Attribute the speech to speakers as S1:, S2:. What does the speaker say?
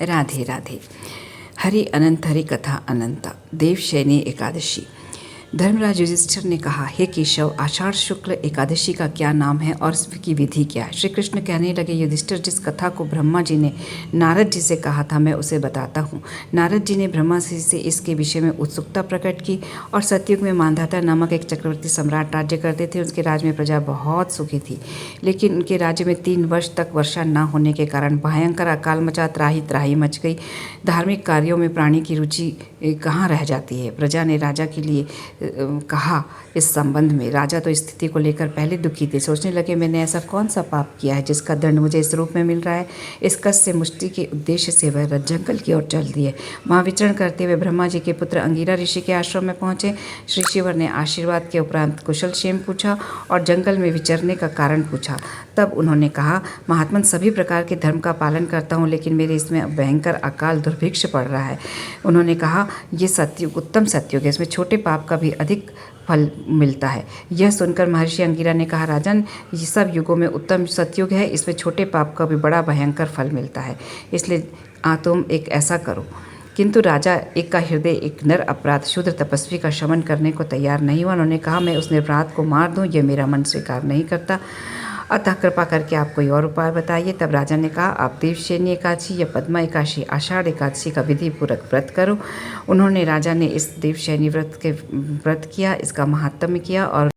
S1: राधे राधे। हरि अनंत हरि कथा अनंता। देवशयनी एकादशी। धर्मराज युधिष्ठिर ने कहा, हे केशव, आषाढ़ शुक्ल एकादशी का क्या नाम है और इसकी विधि क्या है? श्री कृष्ण कहने लगे, युधिष्ठिर, जिस कथा को ब्रह्मा जी ने नारद जी से कहा था मैं उसे बताता हूँ। नारद जी ने ब्रह्मा जी से इसके विषय में उत्सुकता प्रकट की और सतयुग में मांधाता नामक एक चक्रवर्ती सम्राट राज्य करते थे। उसके राज्य में प्रजा बहुत सुखी थी, लेकिन उनके राज्य में 3 वर्ष तक वर्षा न होने के कारण भयंकर अकाल मचा, त्राही त्राही मच गई। धार्मिक कार्यों में प्राणी की रुचि कहाँ रह जाती है? प्रजा ने राजा के लिए कहा इस संबंध में। राजा तो स्थिति को लेकर पहले दुखी थे, सोचने लगे, मैंने ऐसा कौन सा पाप किया है जिसका दंड मुझे इस रूप में मिल रहा है? इस कष्ट से मुक्ति के उद्देश्य से वह जंगल की ओर चल दिए। वहाँ विचरण करते हुए ब्रह्मा जी के पुत्र अंगिरा ऋषि के आश्रम में पहुंचे। श्री शिवर ने आशीर्वाद के उपरांत कुशल क्षेम पूछा और जंगल में विचरने का कारण पूछा। तब उन्होंने कहा, महात्मन, सभी प्रकार के धर्म का पालन करता हूँ, लेकिन मेरे इसमें भयंकर अकाल दुर्भिक्ष पड़ रहा है। उन्होंने कहा, ये सत्युग उत्तम सत्युग है, इसमें छोटे पाप का भी अधिक फल मिलता है। यह सुनकर महर्षि अंगिरा ने कहा, राजन, ये सब युगों में उत्तम सत्युग है, इसमें छोटे पाप का भी बड़ा भयंकर फल मिलता है, इसलिए तुम एक ऐसा करो। किंतु राजा एक का हृदय एक नर अपराध शूद्र तपस्वी का शमन करने को तैयार नहीं हुआ। उन्होंने कहा, मैं उस निरपराध को मार दूं, यह मेरा मन स्वीकार नहीं करता, अतः कृपा करके आप कोई और उपाय बताइए। तब राजा ने कहा, आप देवशयनी एकादशी या पद्मा एकादशी, आषाढ़ एकादशी का विधि पूर्वक व्रत करो। उन्होंने राजा ने इस देवशयनी व्रत किया, इसका महात्म्य किया और